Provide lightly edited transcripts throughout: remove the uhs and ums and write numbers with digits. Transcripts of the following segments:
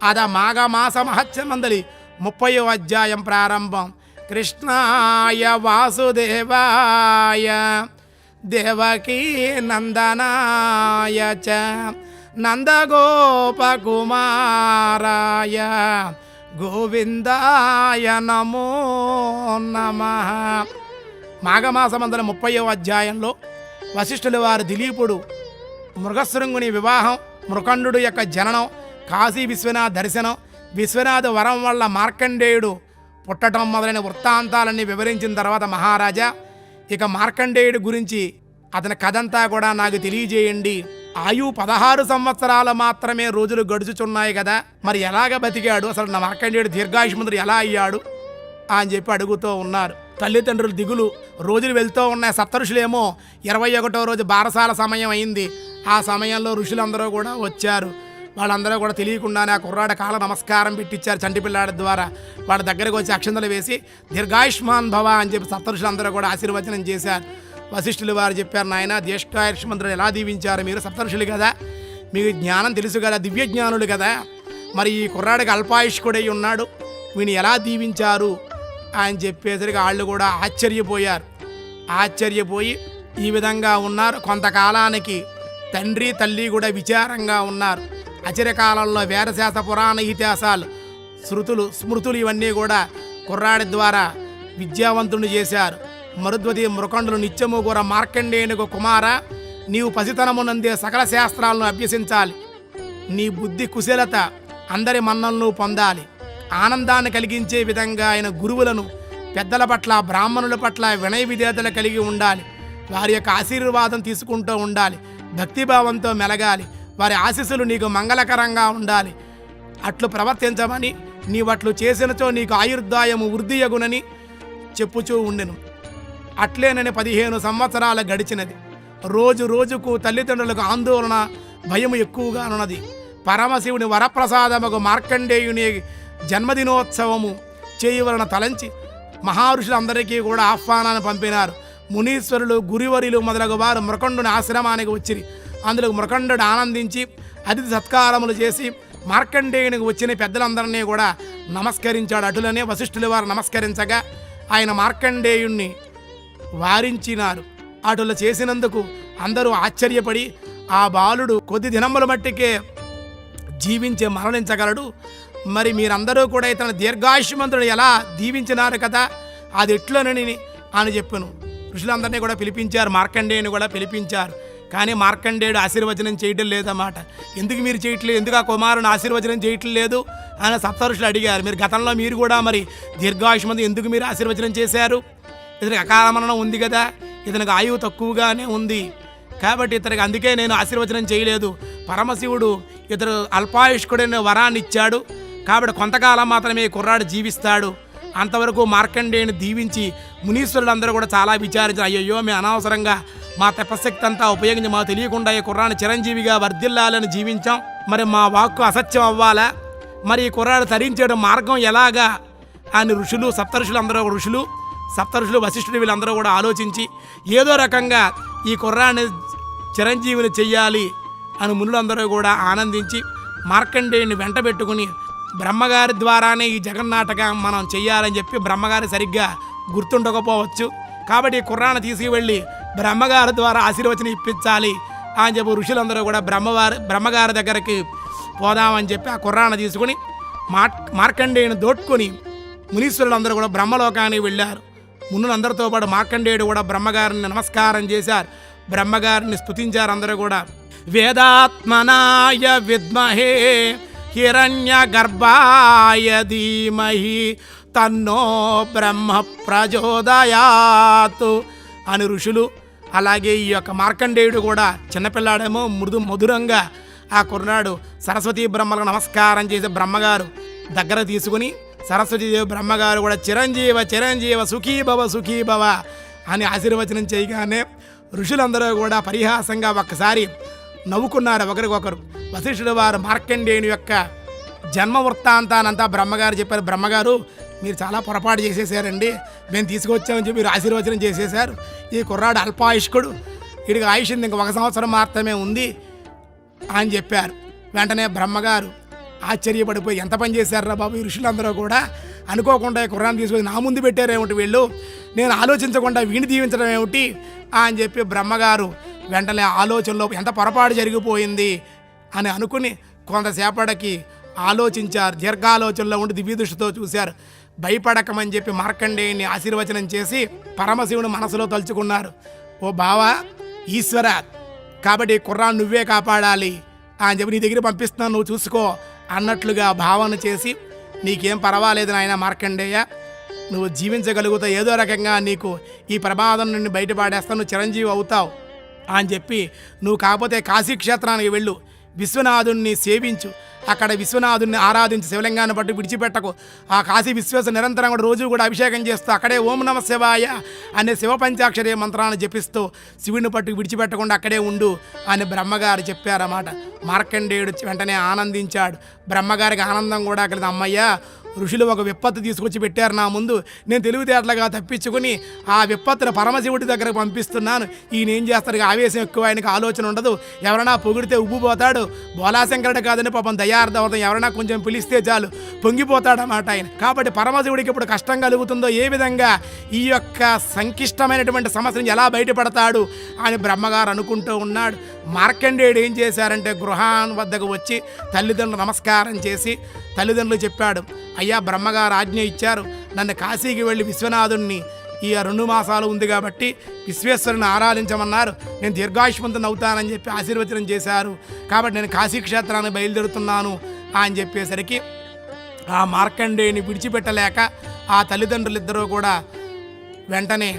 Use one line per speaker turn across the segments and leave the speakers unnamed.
అద మాఘమాస మహత్యమందలి 30వ అధ్యాయం ప్రారంభం. కృష్ణాయ వాసుదేవాయ దేవకీ నందనాయ చ నందగోపకుమారాయ గోవిందాయ నమో నమః. మాఘమాసమందల 30వ అధ్యాయంలో వశిష్ఠుల వారు దిలీపుడు మృగశృంగుని వివాహం, మృకండు యొక్క జననం, కాశీ విశ్వనాథ దర్శనం, విశ్వనాథ వరం వల్ల మార్కండేయుడు పుట్టడం మొదలైన వృత్తాంతాలన్నీ వివరించిన తర్వాత మహారాజా, ఇక మార్కండేయుడి గురించి అతని కథంతా కూడా నాకు తెలియజేయండి. ఆయు 16 సంవత్సరాలు మాత్రమే రోజులు గడుచుచున్నాయి కదా, మరి ఎలాగ బతికాడు, అసలు నా మార్కండేయుడు దీర్ఘాయుష్మంతుడు ఎలా అయ్యాడు అని చెప్పి అడుగుతూ ఉన్నారు. తల్లిదండ్రులు దిగులు, రోజులు వెళ్తూ ఉన్నాయి. సప్తఋషులేమో 21వ రోజు బారసాల సమయం అయింది. ఆ సమయంలో ఋషులందరూ కూడా వచ్చారు. వాళ్ళందరూ కూడా తెలియకుండానే ఆ కుర్రాడ కాళ్ళ నమస్కారం పెట్టించారు చంటి పిల్లాడి ద్వారా. వాళ్ళ దగ్గరకు వచ్చి అక్షంతలు వేసి దీర్ఘాయుష్మాన్ భవ అని చెప్పి సప్తఋషులందరూ కూడా ఆశీర్వచనం చేశారు. వశిష్ఠులు వారు చెప్పారు, నాయన దీర్ఘాయుష్మంతుడు ఎలా దీవించారు, మీరు సప్తఋషులు కదా, మీకు జ్ఞానం తెలుసు కదా, దివ్య జ్ఞానులు కదా, మరి ఈ కుర్రాడికి అల్పాయుష్కుడై ఉన్నాడు, వీని ఎలా దీవించారు అని చెప్పేసరికి వాళ్ళు కూడా ఆశ్చర్యపోయి ఈ విధంగా ఉన్నారు. కొంతకాలానికి తండ్రి తల్లి కూడా విచారంగా ఉన్నారు. అచిరకాలంలో వేదశాస్త్ర పురాణ ఇతిహాసాలు, శృతులు స్మృతులు ఇవన్నీ కూడా కుర్రాడి ద్వారా విద్యావంతుని చేశారు. మరుద్వతి మృకండులు నిత్యము కూడా మార్కండేయునికు కుమార, నీవు పసితనమునందే సకల శాస్త్రాలను అభ్యసించాలి, నీ బుద్ధి కుశలత అందరి మన్నలను పొందాలి, ఆనందాన్ని కలిగించే విధంగా ఆయన గురువులను, పెద్దల పట్ల బ్రాహ్మణుల పట్ల వినయ విధేయతలు కలిగి ఉండాలి, వారి యొక్క ఆశీర్వాదం తీసుకుంటూ ఉండాలి, భక్తిభావంతో మెలగాలి, వారి ఆశీస్సులు నీకు మంగళకరంగా ఉండాలి, అట్లు ప్రవర్తించమని, నీవట్లు చేసినచో నీకు ఆయుర్దాయము వృద్ధియగునని చెప్పుచూ ఉండెను. అట్లేనని 15 సంవత్సరాలు గడిచినది. రోజు రోజుకు తల్లిదండ్రులకు ఆందోళన, భయం ఎక్కువగా ఉన్నది. పరమశివుని వరప్రసాదముకు మార్కండేయుని జన్మదినోత్సవము చేయవలన తలంచి మహర్షులందరికీ కూడా ఆహ్వానాన్ని పంపినారు. మునీశ్వరులు, గురువరులు మొదలగు వారు మృకండుని ఆశ్రమానికి వచ్చిరి. అందులో మృకండుడు ఆనందించి అతిథి సత్కారములు చేసి మార్కండేయునికి వచ్చిన పెద్దలందరినీ కూడా నమస్కరించాడు. అటులనే వశిష్ఠుల వారు నమస్కరించగా ఆయన మార్కండేయుణ్ణి వారించినారు. అటుల చేసినందుకు అందరూ ఆశ్చర్యపడి, ఆ బాలుడు కొద్ది దినముల మట్టికే జీవించి మరణించగలడు, మరి మీరందరూ కూడా ఇతను దీర్ఘాయుష్మంతుడు ఎలా దీవించినారు కదా, అది ఎట్లనని అని చెప్పాను. ఋషులందరినీ కూడా పిలిపించారు, మార్కండేయుని కూడా పిలిపించారు. కానీ మార్కండేయుడు ఆశీర్వచనం చేయటం లేదన్నమాట. ఎందుకు మీరు చేయట్లేదు, ఎందుకు ఆ కుమారుని ఆశీర్వచనం చేయటం లేదు అని సప్తఋషులు అడిగారు. మీరు గతంలో మీరు కూడా మరి దీర్ఘాయుష్మంతుడు ఎందుకు మీరు ఆశీర్వచనం చేశారు, ఇతనికి అకాల మరణం ఉంది కదా, ఇతనికి ఆయువు తక్కువగానే ఉంది కాబట్టి ఇతనికి అందుకే నేను ఆశీర్వచనం చేయలేదు. పరమశివుడు ఇతడు అల్పాయుష్కుడైన వరాన్ని ఇచ్చాడు కాబట్టి కొంతకాలం మాత్రమే కుర్రాడు జీవిస్తాడు. అంతవరకు మార్కండేయుని దీవించి మునీశ్వరులందరూ కూడా చాలా విచారించారు. అయ్యయ్యో, మేము అనవసరంగా మా తపశక్తి అంతా ఉపయోగించి మాకు తెలియకుండా ఈ కుర్రాన్ని చిరంజీవిగా వర్ధిల్లాలని జీవించాం, మరి మా వాక్కు అసత్యం అవ్వాలా, మరి ఈ కుర్రాడు తరించడం మార్గం ఎలాగా అని సప్తఋషులు వశిష్ఠుడు వీళ్ళందరూ కూడా ఆలోచించి ఏదో రకంగా ఈ కుర్రాన్ని చిరంజీవిని చెయ్యాలి అని మునులందరూ కూడా ఆనందించి మార్కండేయుని వెంట పెట్టుకుని బ్రహ్మగారి ద్వారానే ఈ జగన్నాటకం మనం చెయ్యాలని చెప్పి, బ్రహ్మగారి సరిగ్గా గుర్తుండకపోవచ్చు కాబట్టి ఈ కుర్రాన్ని తీసుకువెళ్ళి బ్రహ్మగారి ద్వారా ఆశీర్వచనం ఇప్పించాలి అని చెప్పి ఋషులందరూ కూడా బ్రహ్మగారి దగ్గరికి పోదామని చెప్పి ఆ కుర్రాన్ని తీసుకుని మార్కండేయుని దోట్టుకొని మునీశ్వరులందరూ కూడా బ్రహ్మలోకానికి వెళ్ళారు. మునులందరితో పాటు మార్కండేయుడు కూడా బ్రహ్మగారిని నమస్కారం చేశారు, బ్రహ్మగారిని స్తుతించారు. అందరూ కూడా వేదాత్మనాయ విద్మహే హిరణ్య గర్భాయ ధీమహి తన్నో బ్రహ్మ ప్రచోదయాత్ అని ఋషులు, అలాగే ఈ యొక్క మార్కండేయుడు కూడా చిన్నపిల్లాడేమో మధురంగా ఆ కుర్రాడు సరస్వతీ బ్రహ్మలకు నమస్కారం చేసి బ్రహ్మగారు దగ్గర తీసుకుని సరస్వతీదేవి బ్రహ్మగారు కూడా చిరంజీవ సుఖీభవ అని ఆశీర్వచనం చేయగానే ఋషులందరూ కూడా పరిహాసంగా ఒక్కసారి నవ్వుకున్నారు ఒకరికొకరు. వశిష్ఠుడు వారు మార్కండేయుని యొక్క జన్మ వృత్తాంతానంతా బ్రహ్మగారు చెప్పారు. బ్రహ్మగారు, మీరు చాలా పొరపాటు చేసేసారండి, మేము తీసుకొచ్చామని చెప్పి మీరు ఆశీర్వచనం చేసేశారు. ఈ కుర్రాడు అల్పాయుష్కుడు, వీడికి ఆయుష్ ఇంక 1 సంవత్సరం మాత్రమే ఉంది అని చెప్పారు. వెంటనే బ్రహ్మగారు ఆశ్చర్యపడిపోయి ఎంత పని చేశారా బాబు ఈ ఋషులందరూ కూడా, అనుకోకుండా ఈ కుర్రాన్ని తీసుకొని నా ముందు పెట్టారేమిటి వీళ్ళు, నేను ఆలోచించకుండా వీణి దీవించడం ఏమిటి అని చెప్పి బ్రహ్మగారు వెంటనే ఆలోచనలో ఎంత పొరపాటు జరిగిపోయింది అని అనుకుని కొంతసేపటికి ఆలోచించారు. దీర్ఘాలోచనలో ఉండి దివ్య దృష్టితో చూశారు. భయపడకమని చెప్పి మార్కండేయుని ఆశీర్వచనం చేసి పరమశివుని మనసులో తలుచుకున్నారు. ఓ బావా ఈశ్వర, కాబట్టి కుర్రాన్ని నువ్వే కాపాడాలి అని చెప్పి నీ దగ్గర పంపిస్తున్నాను, నువ్వు చూసుకో అన్నట్లుగా భావన చేసి, నీకేం పర్వాలేదు నాయన మార్కండేయ, నువ్వు జీవించగలుగుతావు, ఏదో రకంగా నీకు ఈ ప్రమాదం నుండి బయటపడేస్తావు, నువ్వు చిరంజీవి అవుతావు అని చెప్పి, నువ్వు కాకపోతే కాశీక్షేత్రానికి వెళ్ళు, విశ్వనాథుణ్ణి సేవించు, అక్కడ విశ్వనాథుణ్ణి ఆరాధించి శివలింగాన్ని పట్టు విడిచిపెట్టకు, ఆ కాశీ విశ్వేశ్వర నిరంతరం కూడా రోజు కూడా అభిషేకం చేస్తూ అక్కడే ఓం నమ శివాయ అనే శివ పంచాక్షరి మంత్రాన్ని జపిస్తూ శివుని పట్టు విడిచిపెట్టకుండా అక్కడే ఉండు అని బ్రహ్మగారు చెప్పారన్నమాట. మార్కండేయుడు వెంటనే ఆనందించాడు. బ్రహ్మగారికి ఆనందం కూడా కలిసి, అమ్మయ్య ఋషులు ఒక విపత్తు తీసుకొచ్చి పెట్టారు నా ముందు, నేను తెలివితేటలుగా తప్పించుకుని ఆ విపత్తును పరమశివుడి దగ్గరకు పంపిస్తున్నాను, ఈయన ఏం చేస్తాడు, ఆవేశం ఎక్కువ, ఆయనకు ఆలోచన ఉండదు, ఎవరైనా పొగిడితే ఉబ్బిపోతాడు, బోలాశంకరుడు కాదని పాపం దయార్థమవుతాం, ఎవరైనా కొంచెం పిలిస్తే చాలు పొంగిపోతాడన్నమాట ఆయన. కాబట్టి పరమశివుడికి ఇప్పుడు కష్టం కలుగుతుందో, ఏ విధంగా ఈ యొక్క సంక్లిష్టమైనటువంటి సమస్యను ఎలా బయటపడతాడు అని బ్రహ్మగారు అనుకుంటూ ఉన్నాడు. మార్కండేయుడు ఏం చేశారంటే గృహాన్ వద్దకు వచ్చి తల్లిదండ్రులు నమస్కారం చేసి తల్లిదండ్రులు చెప్పాడు, అయ్యా బ్రహ్మగారు ఆజ్ఞ ఇచ్చారు, నన్ను కాశీకి వెళ్ళి విశ్వనాథుణ్ణి ఈ 2 మాసాలు ఉంది కాబట్టి విశ్వేశ్వరుని ఆరాధించమన్నారు, నేను దీర్ఘాయుష్మంతుని అవుతానని చెప్పి ఆశీర్వచనం చేశారు, కాబట్టి నేను కాశీక్షేత్రాన్ని బయలుదేరుతున్నాను అని చెప్పేసరికి ఆ మార్కండేయుని విడిచిపెట్టలేక ఆ తల్లిదండ్రులిద్దరూ కూడా వెంటనే,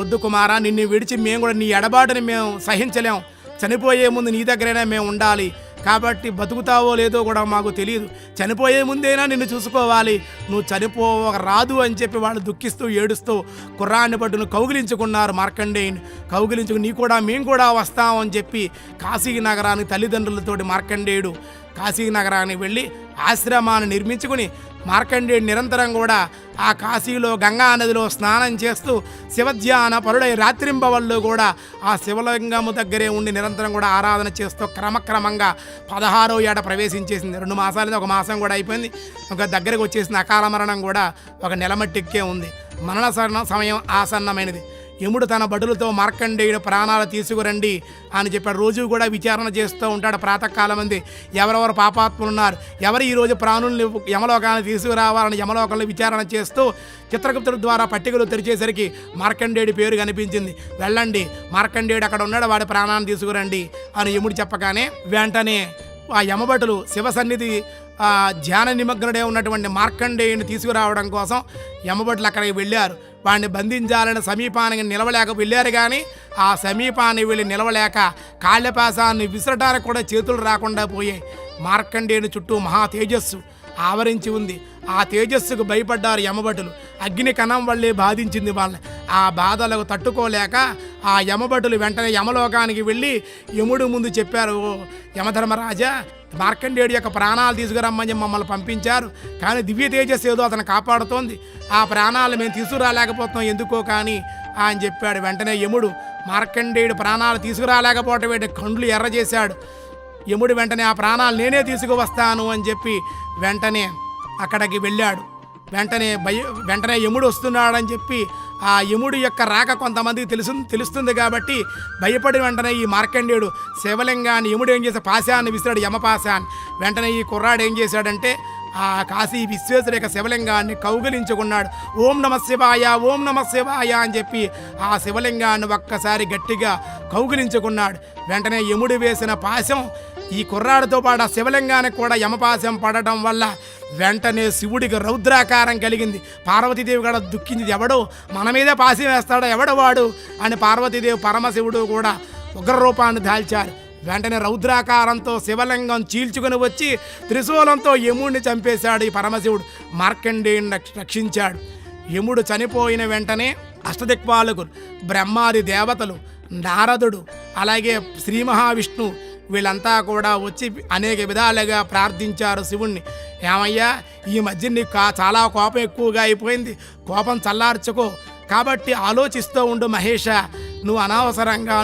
వద్దు కుమారా, నిన్ను విడిచి మేము కూడా నీ ఎడబాటుని మేము సహించలేం, చనిపోయే ముందు నీ దగ్గరైనా మేము ఉండాలి, కాబట్టి బతుకుతావో లేదో కూడా మాకు తెలియదు, చనిపోయే ముందైనా నిన్ను చూసుకోవాలి, నువ్వు చనిపోరాదు అని చెప్పి వాళ్ళు దుఃఖిస్తూ ఏడుస్తూ కుర్రాన్ని పట్టును కౌగిలించుకున్నారు. మార్కండేయుని కౌగిలించుకుని, నీ కూడా మేము కూడా వస్తామని చెప్పి కాశీ నగరానికి తల్లిదండ్రులతోటి మార్కండేయుడు కాశీ నగరానికి వెళ్ళి ఆశ్రమాన్ని నిర్మించుకుని మార్కండేయుడు నిరంతరం కూడా ఆ కాశీలో గంగా నదిలో స్నానం చేస్తూ శివధ్యాన పరుడై రాత్రింబవళ్ళు కూడా ఆ శివలింగము దగ్గరే ఉండి నిరంతరం కూడా ఆరాధన చేస్తూ క్రమక్రమంగా 16వ ఏట ప్రవేశించేసింది. 2 మాసాలైంది, 1 మాసం కూడా అయిపోయింది, ఒక దగ్గరకు వచ్చేసింది. అకాల మరణం కూడా ఒక నెలమట్టిక్కే ఉంది. మరణ సమయం ఆసన్నమైనది. యముడు తన భటులతో మార్కండేయుడు ప్రాణాలు తీసుకురండి అని చెప్పాడు. రోజు కూడా విచారణ చేస్తూ ఉంటాడు. ప్రాతకాలం మంది ఎవరెవరు పాపాత్ములు ఉన్నారు, ఎవరు ఈరోజు ప్రాణుల్ని యమలోకాన్ని తీసుకురావాలని యమలోకంలో విచారణ చేస్తూ చిత్రగుప్తుడి ద్వారా పట్టికలు తెరిచేసరికి మార్కండేయుడి పేరు కనిపించింది. వెళ్ళండి, మార్కండేయుడు అక్కడ ఉన్నాడు, వాడి ప్రాణాన్ని తీసుకురండి అని యముడు చెప్పగానే వెంటనే ఆ యమభటులు శివ సన్నిధి ధ్యాన నిమగ్నుడే ఉన్నటువంటి మార్కండేయుని తీసుకురావడం కోసం యమభటులు అక్కడికి వెళ్ళారు. వాడిని బంధించాలని సమీపానికి నిలవలేక వెళ్ళారు, కానీ ఆ సమీపాన్ని వెళ్ళి నిలవలేక కాళ్ళపాసాన్ని విసరడానికి కూడా చేతులు రాకుండా పోయాయి. మార్కండేయుని చుట్టూ మహా తేజస్సు ఆవరించి ఉంది. ఆ తేజస్సుకు భయపడ్డారు యమభటులు. అగ్ని కణం వల్లే బాధించింది వాళ్ళని. ఆ బాధలకు తట్టుకోలేక ఆ యమభటులు వెంటనే యమలోకానికి వెళ్ళి యముడు ముందు చెప్పారు, ఓ యమధర్మరాజా, మార్కండేయుడి యొక్క ప్రాణాలు తీసుకురమ్మని మమ్మల్ని పంపించారు, కానీ దివ్య తేజస్సు ఏదో అతను కాపాడుతోంది, ఆ ప్రాణాలు మేము తీసుకురాలేకపోతున్నాం ఎందుకో కానీ అని చెప్పాడు. వెంటనే యముడు మార్కండేయుడు ప్రాణాలు తీసుకురాలేకపోవటం ఏంటి కండ్లు ఎర్ర చేశాడు. యముడు వెంటనే ఆ ప్రాణాలు నేనే తీసుకువస్తాను అని చెప్పి వెంటనే అక్కడికి వెళ్ళాడు. వెంటనే యముడు వస్తున్నాడని చెప్పి ఆ యముడు యొక్క రాక కొంతమందికి తెలుస్తుంది కాబట్టి భయపడి వెంటనే ఈ మార్కండేయుడు శివలింగాన్ని యముడు ఏం చేశాడు, పాశాన్ని విసిరాడు, యమపాశాన్ని. వెంటనే ఈ కుర్రాడు ఏం చేశాడంటే ఆ కాశీ విశ్వేశ్వర యొక్క శివలింగాన్ని కౌగిలించుకున్నాడు. ఓం నమ శివాయ, ఓం నమ శివాయ అని చెప్పి ఆ శివలింగాన్ని ఒక్కసారి గట్టిగా కౌగిలించుకున్నాడు. వెంటనే యముడు వేసిన పాశం ఈ కుర్రాడితో పాటు ఆ శివలింగానికి కూడా యమపాశం పడటం వల్ల వెంటనే శివుడికి రౌద్రాకారం కలిగింది. పార్వతీదేవి కూడా దుఃఖించింది, ఎవడు మన మీదే పాశం వేస్తాడో ఎవడు వాడు అని పార్వతీదేవి పరమశివుడు కూడా ఉగ్రరూపాన్ని దాల్చారు. వెంటనే రౌద్రాకారంతో శివలింగం చీల్చుకుని వచ్చి త్రిశూలంతో యముడిని చంపేశాడు. ఈ పరమశివుడు మార్కండేయుని రక్షించాడు. యముడు చనిపోయిన వెంటనే అష్టదిక్పాలకులు, బ్రహ్మాది దేవతలు, నారదుడు, అలాగే శ్రీ మహావిష్ణువు వీళ్ళంతా కూడా వచ్చి అనేక విధాలుగా ప్రార్థించారు శివుణ్ణి. ఏమయ్యా, ఈ మధ్య నీకు చాలా కోపం ఎక్కువగా అయిపోయింది, కోపం చల్లార్చుకో, కాబట్టి ఆలోచిస్తూ ఉండు మహేష, నువ్వు అనవసరంగా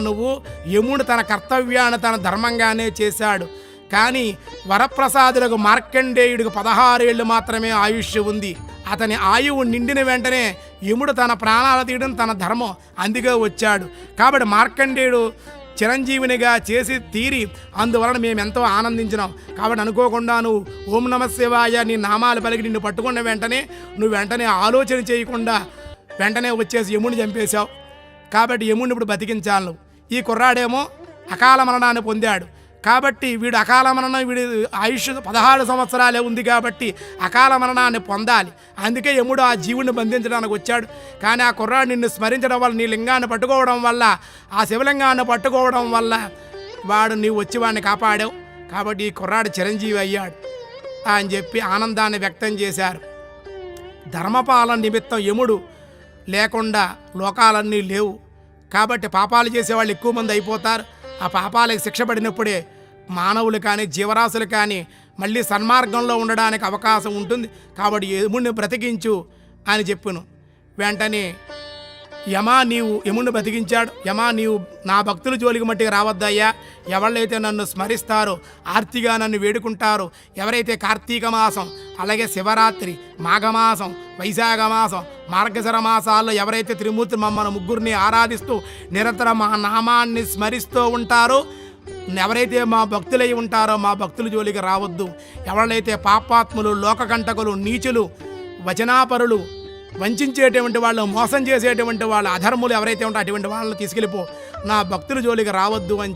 యముడు తన కర్తవ్యాన్ని తన ధర్మంగానే చేశాడు, కానీ వరప్రసాదులకు మార్కండేయుడికి 16 ఏళ్ళు మాత్రమే ఆయుష్ ఉంది. అతని ఆయువు నిండిన వెంటనే యముడు తన ప్రాణాలు తీయడం తన ధర్మం, అందుకే వచ్చాడు. కాబట్టి మార్కండేయుడు చిరంజీవినిగా చేసి తీరి అందువలన మేము ఎంతో ఆనందించినాం. కాబట్టి అనుకోకుండా నువ్వు ఓం నమ శివాయ నీ నామాలు పలికి నిన్ను పట్టుకున్న వెంటనే నువ్వు వెంటనే ఆలోచన చేయకుండా వెంటనే వచ్చేసి యముడిని చంపేశావు. కాబట్టి యముడిని ఇప్పుడు బతికించాలి నువ్వు. ఈ కుర్రాడేమో అకాల మరణాన్ని పొందాడు. కాబట్టి వీడు అకాల మరణం, వీడి ఆయుష్ 16 సంవత్సరాలే ఉంది కాబట్టి అకాల మరణాన్ని పొందాలి. అందుకే యముడు ఆ జీవుడిని బంధించడానికి వచ్చాడు. కానీ ఆ కుర్రాడు నిన్ను స్మరించడం వల్ల, నీ లింగాన్ని పట్టుకోవడం వల్ల, ఆ శివలింగాన్ని పట్టుకోవడం వల్ల వాడు నీవు వచ్చి వాడిని కాపాడావు. కాబట్టి ఈ కుర్రాడు చిరంజీవి అయ్యాడు అని చెప్పి ఆనందాన్ని వ్యక్తం చేశారు. ధర్మపాలన నిమిత్తం యముడు లేకుండా లోకాలన్నీ లేవు. కాబట్టి పాపాలు చేసేవాళ్ళు ఎక్కువ మంది అయిపోతారు. ఆ పాపాలకు శిక్ష పడినప్పుడే మానవులు కానీ జీవరాశులు కానీ మళ్ళీ సన్మార్గంలో ఉండడానికి అవకాశం ఉంటుంది. కాబట్టి యముడిని బ్రతికించు అని చెప్పును. వెంటనే యముడిని బ్రతికించాడు. నీవు నా భక్తుల జోలికి మట్టికి రావద్దయ్యా. ఎవళ్ళైతే నన్ను స్మరిస్తారో, ఆర్తిగా నన్ను వేడుకుంటారో, ఎవరైతే కార్తీక మాసం, అలాగే శివరాత్రి, మాఘమాసం, వైశాఖ మాసం, మార్గశిర మాసాల్లో ఎవరైతే త్రిమూర్తి మమ్మల్ని ముగ్గురిని ఆరాధిస్తూ నిరంతరం మా నామాన్ని స్మరిస్తూ ఉంటారో, ఎవరైతే మా భక్తులై ఉంటారో మా భక్తుల జోలికి రావద్దు. ఎవరైతే పాపాత్ములు, లోకకంటకులు, నీచులు, వచనాపరులు, వంచేటువంటి వాళ్ళు, మోసం చేసేటువంటి వాళ్ళు, అధర్ములు ఎవరైతే ఉంటారో అటువంటి వాళ్ళని తీసుకెళ్ళిపో, నా భక్తుల జోలికి రావద్దు అని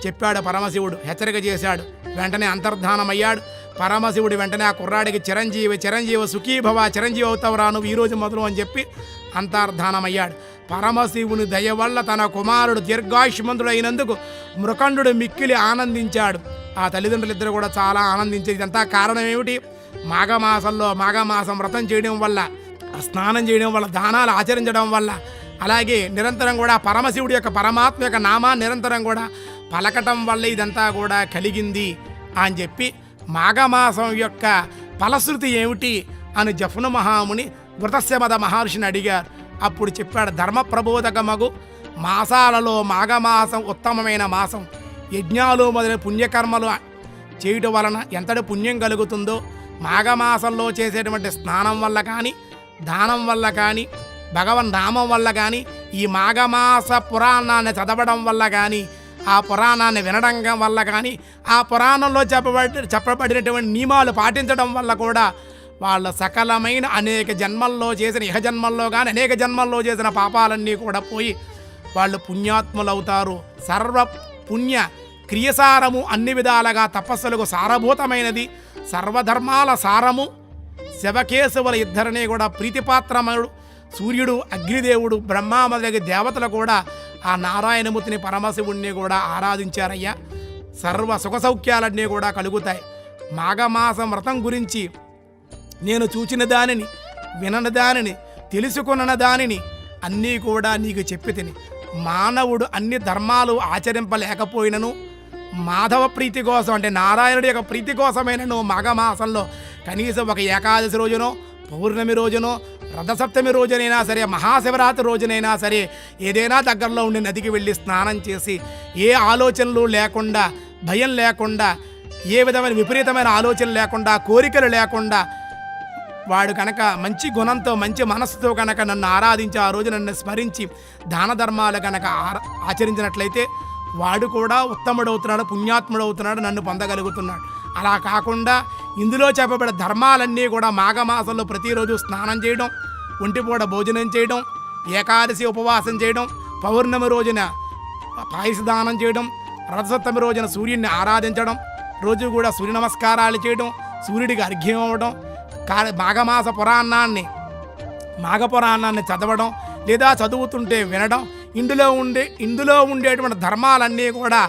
చెప్పాడు పరమశివుడు. హెచ్చరిక చేశాడు. వెంటనే అంతర్ధానమయ్యాడు పరమశివుడు. వెంటనే ఆ కుర్రాడికి చిరంజీవి సుఖీభవ, చిరంజీవి అవుతావు రా నువ్వు ఈరోజు మొదలు అని చెప్పి అంతర్ధానమయ్యాడు. పరమశివుని దయ వల్ల తన కుమారుడు దీర్ఘాయుష్మంతుడు అయినందుకు మృకండు మిక్కిలి ఆనందించాడు. ఆ తల్లిదండ్రులిద్దరు కూడా చాలా ఆనందించారు. ఇదంతా కారణం ఏమిటి? మాఘమాసం వ్రతం చేయడం వల్ల, స్నానం చేయడం వల్ల, దానాలు ఆచరించడం వల్ల, అలాగే నిరంతరం కూడా పరమశివుడి యొక్క పరమాత్మ యొక్క నామాన్ని నిరంతరం కూడా పలకటం వల్ల ఇదంతా కూడా కలిగింది అని చెప్పి మాఘమాసం యొక్క ఫలశ్రుతి ఏమిటి అని జఫ్ను మహాముని వృతస్యమద మహర్షిని అడిగారు. అప్పుడు చెప్పాడు, ధర్మ ప్రబోధకమగు మాసాలలో మాఘమాసం ఉత్తమమైన మాసం. యజ్ఞాలు మొదలైన పుణ్యకర్మలు చేయటం వలన ఎంతటి పుణ్యం కలుగుతుందో, మాఘమాసంలో చేసేటువంటి స్నానం వల్ల కానీ, దానం వల్ల కానీ, భగవన్ నామం వల్ల కానీ, ఈ మాఘమాస పురాణాన్ని చదవడం వల్ల కానీ, ఆ పురాణాన్ని వినడం వల్ల కానీ, ఆ పురాణంలో చెప్పబడినటువంటి నియమాలు పాటించడం వల్ల కూడా వాళ్ళ సకలమైన అనేక జన్మల్లో చేసిన, ఇహ జన్మల్లో కానీ అనేక జన్మల్లో చేసిన పాపాలన్నీ కూడా పోయి వాళ్ళు పుణ్యాత్ములు అవుతారు. సర్వ పుణ్య క్రియసారము, అన్ని విధాలుగా తపస్సులకు సారభూతమైనది, సర్వధర్మాల సారము. శివకేశవుల ఇద్దరిని కూడా ప్రీతిపాత్రముడు సూర్యుడు, అగ్నిదేవుడు, బ్రహ్మ మొదలగు దేవతలు కూడా ఆ నారాయణమూర్తిని, పరమశివుణ్ణి కూడా ఆరాధించారయ్యా. సర్వ సుఖ సౌఖ్యాలన్నీ కూడా కలుగుతాయి. మాఘమాసం వ్రతం గురించి నేను చూచిన దానిని, వినని దానిని, తెలుసుకున్న దానిని అన్నీ కూడా నీకు చెప్పి తిని, మానవుడు అన్ని ధర్మాలు ఆచరింపలేకపోయినను మాధవ ప్రీతి కోసం, అంటే నారాయణుడి యొక్క ప్రీతి కోసమైనను మాఘమాసంలో కనీసం ఒక ఏకాదశి రోజునో, పౌర్ణమి రోజునో, రథసప్తమి రోజునైనా సరే, మహాశివరాత్రి రోజునైనా సరే, ఏదైనా దగ్గరలో ఉండి నదికి వెళ్ళి స్నానం చేసి, ఏ ఆలోచనలు లేకుండా, భయం లేకుండా, ఏ విధమైన విపరీతమైన ఆలోచనలు లేకుండా, కోరికలు లేకుండా వాడు కనుక మంచి గుణంతో, మంచి మనస్సుతో కనుక నన్ను ఆరాధించి, ఆ రోజు నన్ను స్మరించి దాన ధర్మాలు కనుక ఆచరించినట్లయితే వాడు కూడా ఉత్తముడవుతున్నాడు, పుణ్యాత్ముడవుతున్నాడు, నన్ను పొందగలుగుతున్నాడు. అలా కాకుండా ఇందులో చెప్పబడే ధర్మాలన్నీ కూడా మాఘమాసంలో ప్రతిరోజు స్నానం చేయడం, ఒంటిపూట భోజనం చేయడం, ఏకాదశి ఉపవాసం చేయడం, పౌర్ణమి రోజున పాయసదానం చేయడం, రథసప్తమి రోజున సూర్యుడిని ఆరాధించడం, రోజు కూడా సూర్య నమస్కారాలు చేయడం, సూర్యుడికి అర్ఘ్యం అవ్వడం, మాఘమాస పురాణాన్ని చదవడం, లేదా చదువుతుంటే వినడం, ఇందులో ఉండేటువంటి ధర్మాలన్నీ కూడా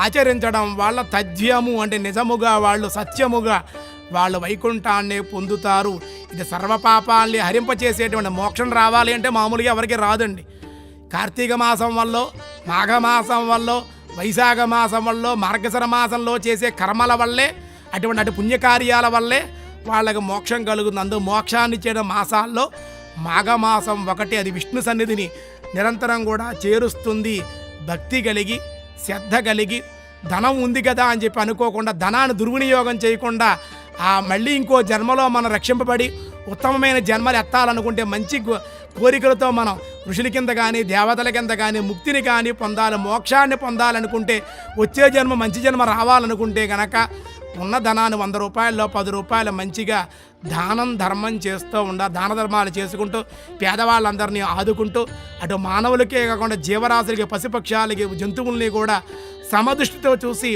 ఆచరించడం వల్ల తథ్యము, అంటే నిజముగా వాళ్ళు, సత్యముగా వాళ్ళు వైకుంఠాన్ని పొందుతారు. ఇది సర్వపాపాల్ని హరింపచేసేటువంటి మోక్షం రావాలి అంటే మామూలుగా ఎవరికి రాదండి. కార్తీక మాసం వల్ల, మాఘమాసం వల్ల, వైశాఖ మాసం వల్ల, మార్గశిర మాసంలో చేసే కర్మల వల్లే, అటు పుణ్యకార్యాల వల్లే వాళ్ళకి మోక్షం కలుగుతుంది. అందుకు మోక్షాన్ని ఇచ్చే మాసాల్లో మాఘమాసం ఒకటి. అది విష్ణు సన్నిధిని నిరంతరం కూడా చేరుస్తుంది. భక్తి కలిగి, శ్రద్ధ కలిగి, ధనం ఉంది కదా అని చెప్పి అనుకోకుండా ధనాన్ని దుర్వినియోగం చేయకుండా మళ్ళీ ఇంకో జన్మలో మనం రక్షింపబడి ఉత్తమమైన జన్మలు ఎత్తాలనుకుంటే మంచి కోరికలతో మనం ఋషుల కింద కానీ దేవతల కింద కానీ ముక్తిని కానీ పొందాలి, మోక్షాన్ని పొందాలనుకుంటే, వచ్చే జన్మ మంచి జన్మ రావాలనుకుంటే గనక ఉన్న ధనాన్ని 100 రూపాయల్లో 10 రూపాయలు మంచిగా దానం ధర్మం చేస్తూ ఉండాలి. దాన ధర్మాలు చేసుకుంటూ పేదవాళ్ళందరినీ ఆదుకుంటూ అటు మానవులకే కాకుండా జీవరాశులకి, పశుపక్షాలకి, జంతువుల్ని కూడా సమదృష్టితో చూసి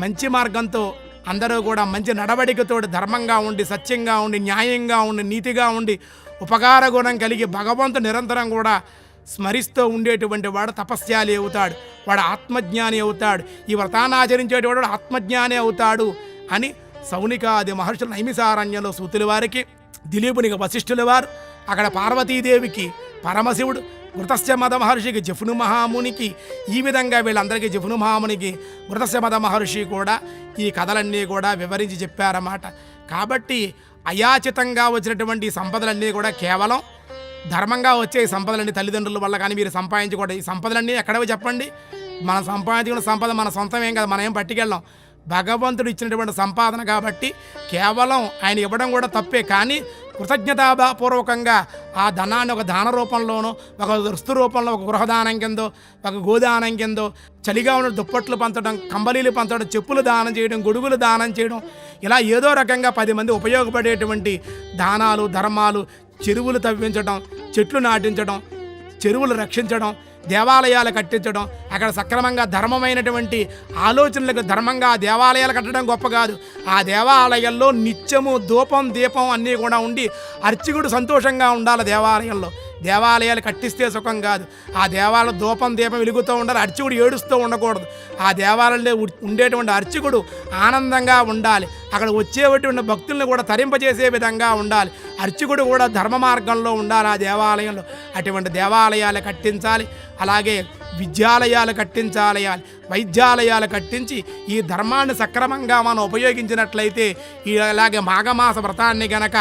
మంచి మార్గంతో అందరూ కూడా మంచి నడవడికతో ధర్మంగా ఉండి, సత్యంగా ఉండి, న్యాయంగా ఉండి, నీతిగా ఉండి, ఉపకార గుణం కలిగి భగవంతుడు నిరంతరం కూడా స్మరిస్తూ ఉండేటువంటి వాడు తపస్యాలి అవుతాడు, వాడు ఆత్మజ్ఞాని అవుతాడు, ఈ వ్రతాన్ని ఆచరించేటవాడు ఆత్మజ్ఞాని అవుతాడు అని సౌనికాది మహర్షులు నైమిసారణ్యంలో సూతుల వారికి, దిలీపునికి వశిష్ఠుల వారు, అక్కడ పార్వతీదేవికి పరమశివుడు, ఘృతస్య మద మహర్షికి జఫ్ను మహామునికి, ఈ విధంగా వీళ్ళందరికీ జఫ్ను మహామునికి ఘృతస్య మద మహర్షి కూడా ఈ కథలన్నీ కూడా వివరించి చెప్పారన్నమాట. కాబట్టి అయాచితంగా వచ్చినటువంటి సంపదలన్నీ కూడా కేవలం ధర్మంగా వచ్చే ఈ సంపదలన్నీ తల్లిదండ్రుల వల్ల కానీ మీరు సంపాదించకూడదు. ఈ సంపదలన్నీ ఎక్కడవి చెప్పండి? మనం సంపాదించుకున్న సంపద మన సొంతం ఏం కదా, మనం ఏం పట్టుకెళ్ళాం, భగవంతుడు ఇచ్చినటువంటి సంపాదన కాబట్టి కేవలం ఆయన ఇవ్వడం కూడా తప్పే. కానీ కృతజ్ఞతాపూర్వకంగా ఆ ధనాన్ని ఒక దాన రూపంలోనో, ఒక వస్తు రూపంలో, ఒక గృహదానం కిందో, ఒక గోదానం కిందో, చలిగా ఉన్న దుప్పట్లు పంచడం, కంబళీలు పంచడం, చెప్పులు దానం చేయడం, గొడుగులు దానం చేయడం, ఇలా ఏదో రకంగా 10 మంది ఉపయోగపడేటువంటి దానాలు ధర్మాలు, చెరువులు తవ్వించడం, చెట్లు నాటించడం, చెరువులు రక్షించడం, దేవాలయాలు కట్టించడం, అక్కడ సక్రమంగా ధర్మమైనటువంటి ఆలోచనలకు ధర్మంగా దేవాలయాలు కట్టడం గొప్ప కాదు. ఆ దేవాలయాల్లో నిత్యము ధూపం దీపం అన్నీ కూడా ఉండి అర్చకుడు సంతోషంగా ఉండాలి. దేవాలయాలు కట్టిస్తే సుఖం కాదు, ఆ దేవాలయ ధూపం దీపం వెలుగుతూ ఉండాలి, అర్చకుడు ఏడుస్తూ ఉండకూడదు. ఆ దేవాలయంలో ఉండేటువంటి అర్చకుడు ఆనందంగా ఉండాలి, అక్కడ వచ్చేటువంటి భక్తుల్ని కూడా తరింపజేసే విధంగా ఉండాలి, అర్చకుడు కూడా ధర్మ మార్గంలో ఉండాలి ఆ దేవాలయంలో. అటువంటి దేవాలయాలు కట్టించాలి, అలాగే విద్యాలయాలు కట్టించాలి, వైద్యాలయాలు కట్టించి ఈ ధర్మాన్ని సక్రమంగా మనం ఉపయోగించినట్లయితే, ఇలాగే మాఘమాస వ్రతాన్ని గనక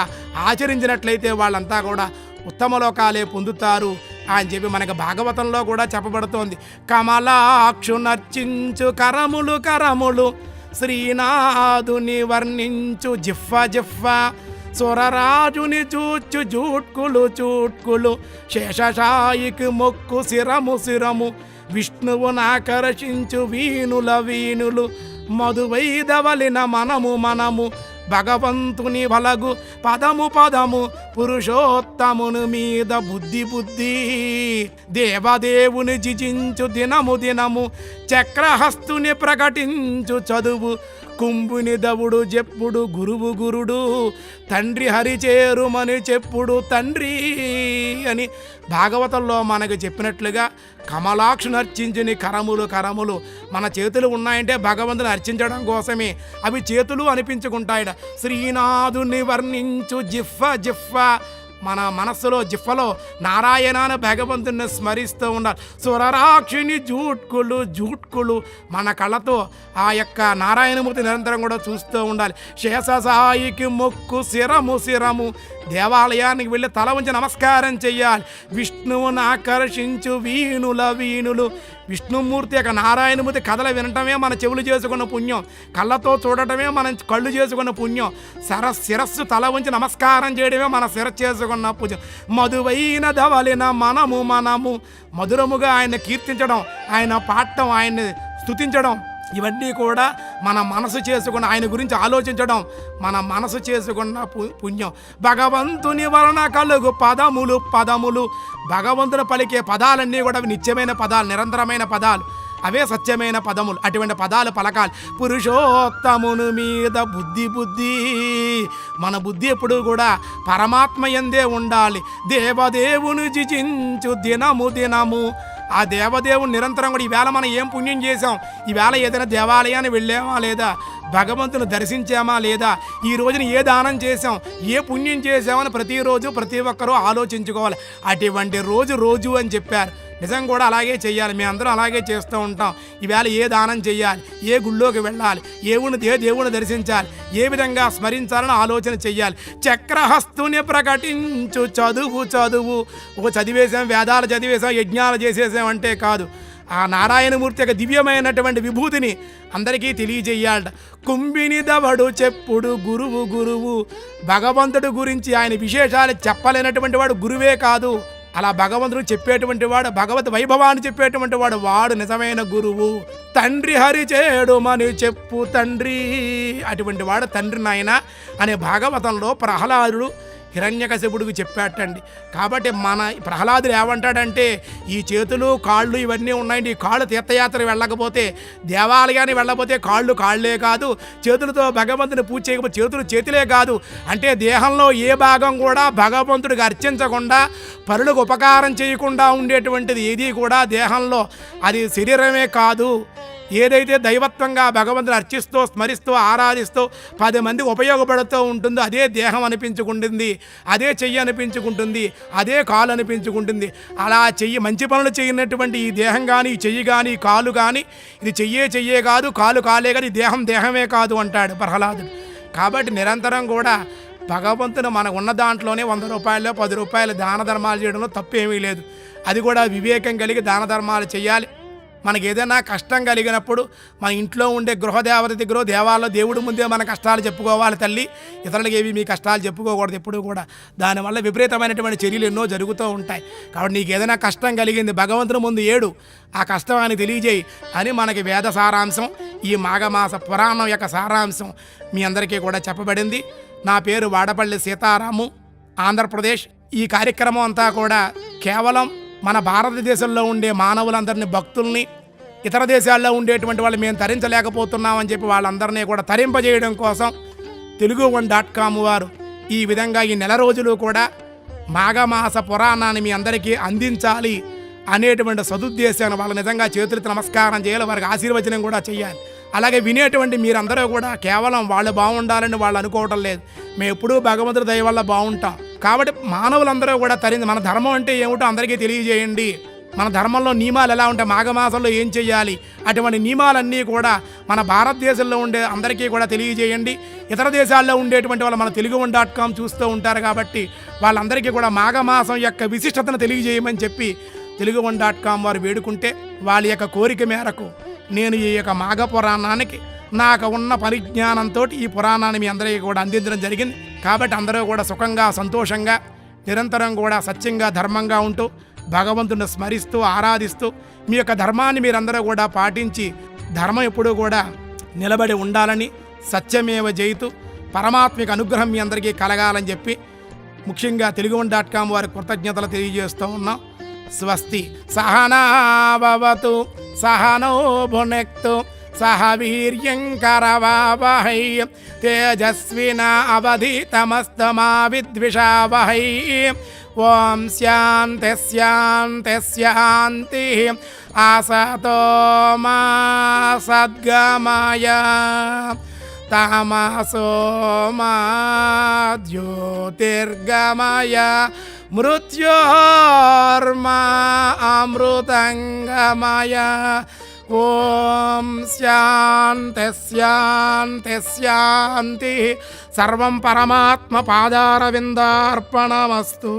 ఆచరించినట్లయితే వాళ్ళంతా కూడా ఉత్తమ లోకాలే పొందుతారు అని చెప్పి మనకు భాగవతంలో కూడా చెప్పబడుతోంది. కమలాక్షు నర్చించు కరములు కరములు, శ్రీనాథుని వర్ణించు జిహ్వ జిహ్వ, సురరాజుని చూచు జూట్కులు చూట్కులు, శేషశాయికి మొక్కు శిరము శిరము, విష్ణువునాకర్షించు వీణుల వీణులు, మధువైదవలిన మనము మనము, భగవంతుని వలగు పదము పదము, పురుషోత్తముని మీద బుద్ధి బుద్ధి, దేవదేవుని జిజించు దినము దినము, చక్రహస్తుని ప్రకటించు చదువు, కుంభుని దవుడు చెప్పుడు గురువు గురుడు, తండ్రి హరి చేరుమని చెప్పుడు తండ్రి అని భాగవతంలో మనకు చెప్పినట్లుగా కమలాక్షు నర్చించుని కరములు కరములు, మన చేతులు ఉన్నాయంటే భగవంతుని అర్చించడం కోసమే, అవి చేతులు అనిపించుకుంటాయట. శ్రీనాథుని వర్ణించు జిహ్వ జిహ్వ, మన మనస్సులో జిహ్వలో నారాయణాన్ని భగవంతుని స్మరిస్తూ ఉండాలి. సురరాక్షిని జూట్కులు జూట్కులు, మన కళ్ళతో ఆ యొక్క నారాయణమూర్తి నిరంతరం కూడా చూస్తూ ఉండాలి. శేషసాయికి మొక్కు శిరము శిరము, దేవాలయానికి వెళ్ళి తల ఉంచి నమస్కారం చెయ్యాలి. విష్ణువుని ఆకర్షించు వీణుల వీణులు, విష్ణుమూర్తి యొక్క నారాయణమూర్తి కథలు వినటమే మన చెవులు చేసుకున్న పుణ్యం, కళ్ళతో చూడటమే మనం కళ్ళు చేసుకున్న పుణ్యం, శిరస్సు తల ఉంచి నమస్కారం చేయడమే మన శిరస్సు చేసుకున్న పుణ్యం. మధువైన ధవలిన మనము మనము, మధురముగా ఆయన కీర్తించడం, ఆయన పాడటం, ఆయన్ని స్తుతించడం, ఇవన్నీ కూడా మన మనసు చేసుకున్న, ఆయన గురించి ఆలోచించడం మన మనసు చేసుకున్న పుణ్యం. భగవంతుని వలన కలుగు పదములు పదములు, భగవంతుని పలికే పదాలన్నీ కూడా నిత్యమైన పదాలు, నిరంతరమైన పదాలు, అవే సత్యమైన పదములు. అటువంటి పదాలు పలకాలి. పురుషోత్తముని మీద బుద్ధి బుద్ధి, మన బుద్ధి ఎప్పుడు కూడా పరమాత్మ యందే ఉండాలి. దేవదేవుని జిజించు దినము దినము, ఆ దేవదేవుని నిరంతరం కూడా ఈవేళ మనం ఏం పుణ్యం చేసాం, ఈవేళ ఏదైనా దేవాలయాన్ని వెళ్ళామా లేదా, భగవంతుని దర్శించామా లేదా, ఈ రోజున ఏ దానం చేసాం, ఏ పుణ్యం చేసామని ప్రతిరోజు ప్రతి ఒక్కరూ ఆలోచించుకోవాలి. అటువంటి రోజు అని చెప్పారు. నిజం కూడా అలాగే చెయ్యాలి. మేమందరం అలాగే చేస్తూ ఉంటాం. ఈవేళ ఏ దానం చెయ్యాలి, ఏ గుళ్ళోకి వెళ్ళాలి, ఏ దేవుని దర్శించాలి, ఏ విధంగా స్మరించాలని ఆలోచన చెయ్యాలి. చక్రహస్తుని ప్రకటించు చదువు చదువు, ఒక చదివేసాం, వేదాలు చదివేసాం, యజ్ఞాలు చేసేసాం అంటే కాదు. ఆ నారాయణమూర్తి యొక్క దివ్యమైనటువంటి విభూతిని అందరికీ తెలియజేయాలట. కుంభినిదవడు చెప్పుడు గురువు గురువు, భగవంతుడి గురించి ఆయన విశేషాలు చెప్పలేనటువంటి వాడు గురువే కాదు. అలా భగవంతుడు చెప్పేటువంటి వాడు, భగవత్ వైభవాన్ని చెప్పేటువంటి వాడు, వాడు నిజమైన గురువు. తండ్రి హరి చేడుమని చెప్పు తండ్రి, అటువంటి వాడు తండ్రి నాయన అనే భాగవతంలో ప్రహ్లాదుడు హిరణ్యకశిపుడికి చెప్పాటండి. కాబట్టి మన ప్రహ్లాదుడు ఏమంటాడంటే, ఈ చేతులు కాళ్ళు ఇవన్నీ ఉన్నాయండి, ఈ కాళ్ళు తీర్థయాత్ర వెళ్ళకపోతే, దేవాలయాన్ని వెళ్ళకపోతే కాళ్ళు కాళ్ళే కాదు, చేతులతో భగవంతుని పూజ చేయకపోతే చేతులు చేతులే కాదు, అంటే దేహంలో ఏ భాగం కూడా భగవంతుడికి అర్చించకుండా పరులకు ఉపకారం చేయకుండా ఉండేటువంటిది ఏది కూడా దేహంలో అది శరీరమే కాదు. ఏదైతే దైవత్వంగా భగవంతుని అర్చిస్తూ స్మరిస్తూ ఆరాధిస్తూ 10 మందికి ఉపయోగపడుతూ ఉంటుందో అదే దేహం అనిపించుకుంటుంది, అదే చెయ్యి అనిపించుకుంటుంది, అదే కాలు అనిపించుకుంటుంది. అలా చెయ్యి మంచి పనులు చేయనటువంటి ఈ దేహం కానీ, ఈ చెయ్యి కానీ, ఈ కాలు కానీ, ఇది చెయ్యే కాదు, కాలు కాలే కాదు, ఈ దేహం దేహమే కాదు అంటాడు ప్రహ్లాదుడు. కాబట్టి నిరంతరం కూడా భగవంతుని మనకు ఉన్న దాంట్లోనే 100 రూపాయలు 10 రూపాయలు దాన ధర్మాలు చేయడంలో తప్పేమీ లేదు. అది కూడా వివేకం కలిగి దాన ధర్మాలు చేయాలి. మనకి ఏదైనా కష్టం కలిగినప్పుడు మన ఇంట్లో ఉండే గృహదేవత దగ్గర దేవాలయంలో దేవుడి ముందే మన కష్టాలు చెప్పుకోవాలి తల్లి, ఇతరులకి ఏవి మీ కష్టాలు చెప్పుకోకూడదు ఎప్పుడు కూడా. దానివల్ల విపరీతమైనటువంటి చర్యలు ఎన్నో జరుగుతూ ఉంటాయి. కాబట్టి నీకు ఏదైనా కష్టం కలిగింది భగవంతుని ముందు ఏడు, ఆ కష్టం అని తెలియజేయి అని మనకి వేద సారాంశం, ఈ మాఘమాస పురాణం యొక్క సారాంశం మీ అందరికీ కూడా చెప్పబడింది. నా పేరు వాడపల్లి సీతారాము, ఆంధ్రప్రదేశ్. ఈ కార్యక్రమం అంతా కూడా కేవలం మన భారతదేశంలో ఉండే మానవులందరినీ, భక్తుల్ని, ఇతర దేశాల్లో ఉండేటువంటి వాళ్ళు మేము తరించలేకపోతున్నామని చెప్పి వాళ్ళందరినీ కూడా తరింపజేయడం కోసం Telugu1.com వారు ఈ విధంగా ఈ నెల రోజులు కూడా మాఘమాస పురాణాన్ని మీ అందరికీ అందించాలి అనేటువంటి సదుద్దేశాన్ని వాళ్ళు నిజంగా చేతులెత్తి నమస్కారం చేయాలి, వారికి ఆశీర్వచనం కూడా చేయాలి. అలాగే వినేటువంటి మీరందరూ కూడా కేవలం వాళ్ళు బాగుండాలని వాళ్ళు అనుకోవటం లేదు, మేము ఎప్పుడూ భగవంతుడి దయ వల్ల బాగుంటాం. కాబట్టి మానవులందరూ కూడా మన ధర్మం అంటే ఏమిటో అందరికీ తెలియజేయండి. మన ధర్మంలో నియమాలు ఎలా ఉంటాయి, మాఘమాసంలో ఏం చేయాలి, అటువంటి నియమాలన్నీ కూడా మన భారతదేశంలో ఉండే అందరికీ కూడా తెలియజేయండి. ఇతర దేశాల్లో ఉండేటువంటి వాళ్ళు మన Telugu1.com చూస్తూ ఉంటారు కాబట్టి వాళ్ళందరికీ కూడా మాఘమాసం యొక్క విశిష్టతను తెలియజేయమని చెప్పి Telugu1.com వారు వేడుకుంటే, వాళ్ళ యొక్క కోరిక మేరకు నేను ఈ యొక్క మాఘ పురాణానికి నాకు ఉన్న పరిజ్ఞానంతో ఈ పురాణాన్ని మీ అందరికీ కూడా అందించడం జరిగింది. కాబట్టి అందరూ కూడా సుఖంగా సంతోషంగా నిరంతరం కూడా సత్యంగా ధర్మంగా ఉంటూ భగవంతుని స్మరిస్తూ ఆరాధిస్తూ మీ యొక్క ధర్మాన్ని మీరందరూ కూడా పాటించి ధర్మం ఎప్పుడూ కూడా నిలబడి ఉండాలని, సత్యమేవ జయితు పరమాత్మిక అనుగ్రహం మీ అందరికీ కలగాలని చెప్పి ముఖ్యంగా Telugu1.com వారి కృతజ్ఞతలు తెలియజేస్తూ ఉన్నాం. స్వస్తి. సహనావతు సహనో భునక్తు సహ వీర్యంకరవావహై తేజస్వినావధీతమస్తమా విద్విషావహై. ఓం శాంతి శాంతి శాంతి. ఆసతో మా సద్గమయ తమసో మా జ్యోతిర్గమయ మృత్యోర్మా అమృతంగమయ. ఓం శాంతి శాంతి శాంతి. సర్వం పరమాత్మ పాదారవిందార్పణమస్తు.